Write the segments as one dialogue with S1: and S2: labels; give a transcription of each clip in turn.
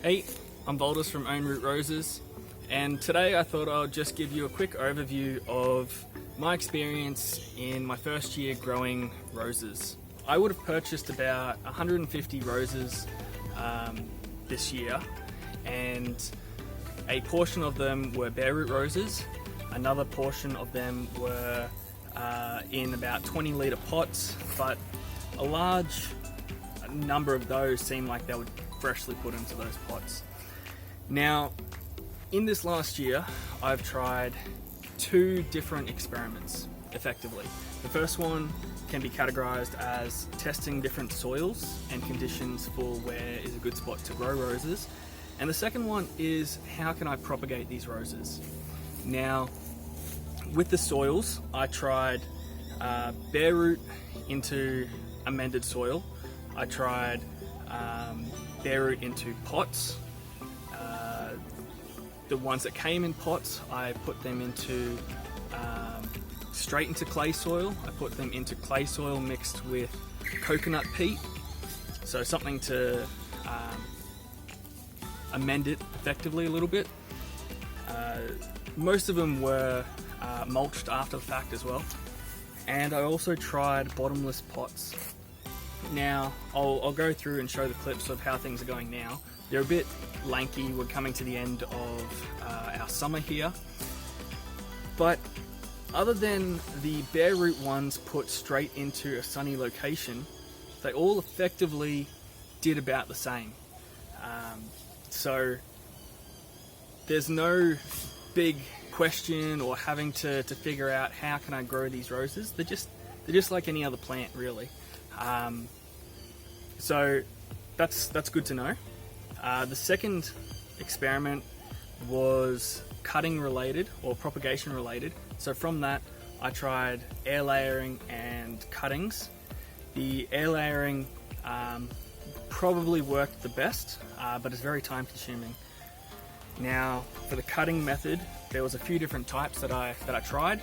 S1: Hey, I'm Boulders from Own Root Roses, and today I thought I'd just give you a quick overview of my experience in my first year growing roses. I would have purchased about 150 roses this year, and a portion of them were bare root roses, another portion of them were in about 20-litre pots, but a large number of those seemed like they were freshly put into those pots. Now, in this last year, I've tried two different experiments effectively. The first one can be categorized as testing different soils and conditions for where is a good spot to grow roses. And the second one is how can I propagate these roses. Now, with the soils, I tried bare root into amended soil. I tried bare root into pots. The ones that came in pots, I put them into straight into clay soil. I put them into clay soil mixed with coconut peat, so something to amend it effectively a little bit. Most of them were mulched after the fact as well. And I also tried bottomless pots. Now, I'll go through and show the clips of how things are going now. They're a bit lanky, we're coming to the end of our summer here. But other than the bare root ones put straight into a sunny location, they all effectively did about the same. So there's no big question or having to figure out how can I grow these roses. They're just like any other plant, really. So that's good to know. The second experiment was cutting related or propagation related. So from that, I tried air layering and cuttings. The air layering probably worked the best, but it's very time consuming. Now, for the cutting method, there was a few different types that I tried,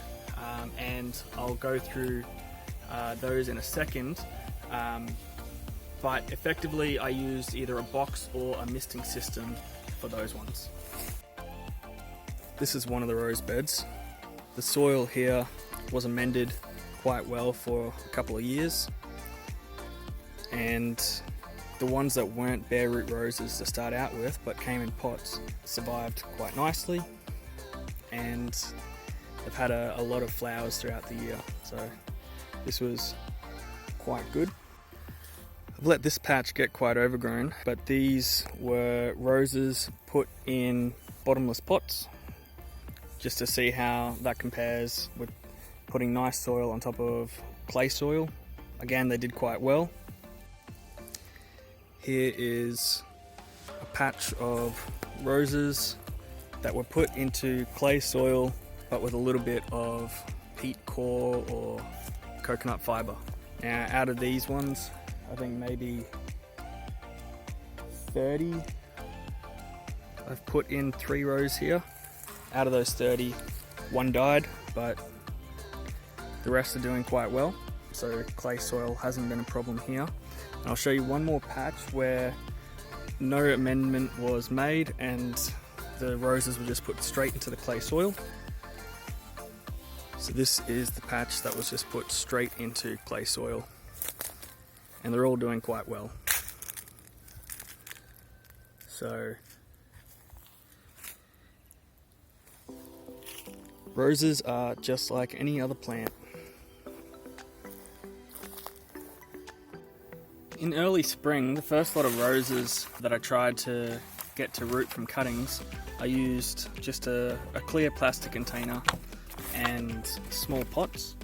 S1: and I'll go through those in a second. But effectively, I used either a box or a misting system for those ones. This is one of the rose beds. The soil here was amended quite well for a couple of years, and the ones that weren't bare root roses to start out with but came in pots survived quite nicely, and they've had a lot of flowers throughout the year, so this was quite good. I've let this patch get quite overgrown, but these were roses put in bottomless pots just to see how that compares with putting nice soil on top of clay soil. Again, they did quite well. Here is a patch of roses that were put into clay soil but with a little bit of peat core or coconut fibre. Now, out of these ones, I think maybe 30. I've put in 3 rows here. Out of those 30, 1 died, but the rest are doing quite well. So clay soil hasn't been a problem here. And I'll show you one more patch where no amendment was made and the roses were just put straight into the clay soil. So this is the patch that was just put straight into clay soil, and they're all doing quite well. So roses are just like any other plant. In early spring, the first lot of roses that I tried to get to root from cuttings, I used just a clear plastic container and small pots,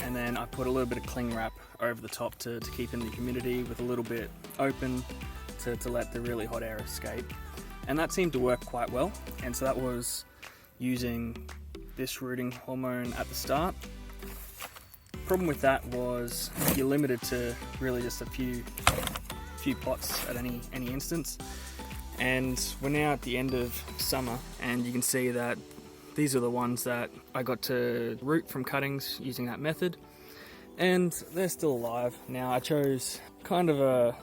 S1: and then I put a little bit of cling wrap over the top to keep in the humidity with a little bit open to let the really hot air escape, and that seemed to work quite well. And so that was using this rooting hormone at the start. Problem with that was you're limited to really just a few pots at any instance, and we're now at the end of summer, and you can see that these are the ones that I got to root from cuttings using that method, and they're still alive. Now, I chose kind of a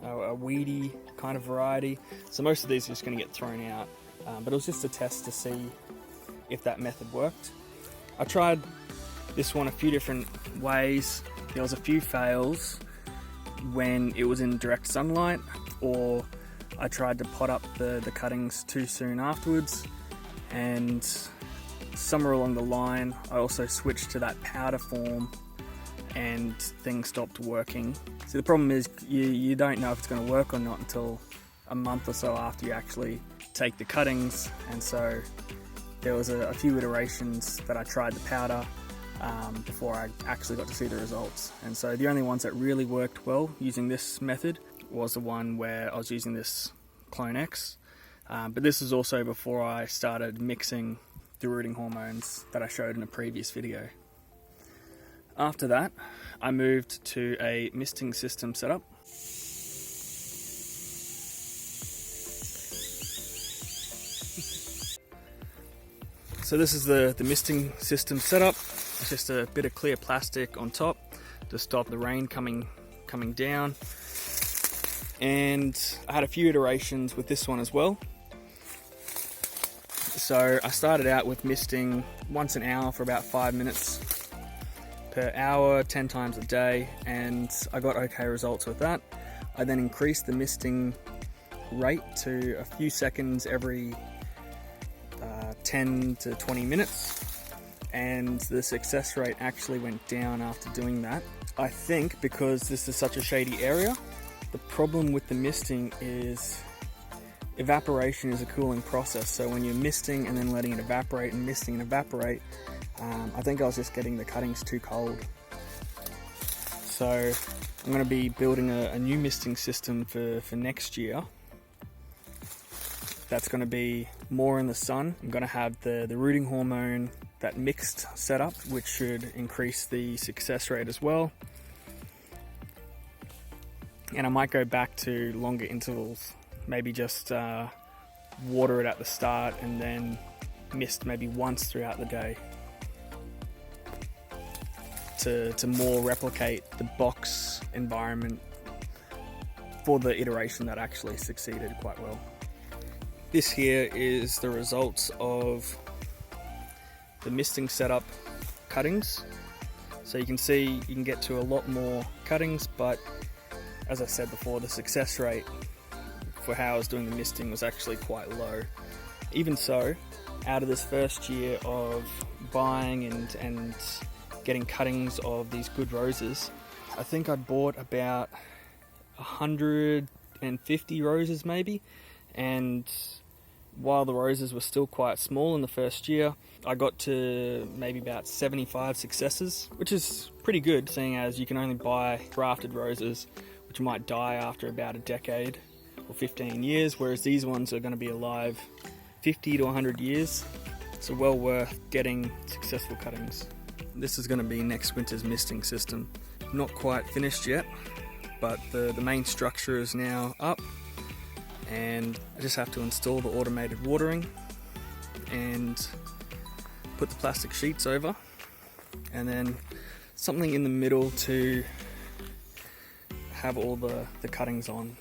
S1: a weedy kind of variety. So most of these are just going to get thrown out, but it was just a test to see if that method worked. I tried this one a few different ways. There was a few fails when it was in direct sunlight, or I tried to pot up the cuttings too soon afterwards, and somewhere along the line I also switched to that powder form and things stopped working. So the problem is you don't know if it's going to work or not until a month or so after you actually take the cuttings, and so there was a few iterations that I tried the powder before I actually got to see the results. And so the only ones that really worked well using this method was the one where I was using this Clone X, but this is also before I started mixing the rooting hormones that I showed in a previous video. After that, I moved to a misting system setup. So this is the misting system setup. It's just a bit of clear plastic on top to stop the rain coming down. And I had a few iterations with this one as well. So I started out with misting once an hour for about 5 minutes per hour, 10 times a day, and I got okay results with that. I then increased the misting rate to a few seconds every 10 to 20 minutes, and the success rate actually went down after doing that. I think because this is such a shady area, the problem with the misting is evaporation is a cooling process. So when you're misting and then letting it evaporate and misting and evaporate, I think I was just getting the cuttings too cold. So I'm going to be building a new misting system for next year. That's going to be more in the sun. I'm going to have the rooting hormone, that mixed setup, which should increase the success rate as well. And I might go back to longer intervals, maybe just water it at the start and then mist maybe once throughout the day to more replicate the box environment for the iteration that actually succeeded quite well. This here is the results of the misting setup cuttings. So you can see you can get to a lot more cuttings, but as I said before, the success rate for how I was doing the misting was actually quite low. Even so, out of this first year of buying and getting cuttings of these good roses, I think I bought about 150 roses maybe, and while the roses were still quite small in the first year, I got to maybe about 75 successes, which is pretty good, seeing as you can only buy grafted roses, which might die after about a decade or 15 years, whereas these ones are going to be alive 50 to 100 years. So well worth getting successful cuttings. This is going to be next winter's misting system. Not quite finished yet, but the main structure is now up, and I just have to install the automated watering and put the plastic sheets over, and then something in the middle to have all the cuttings on.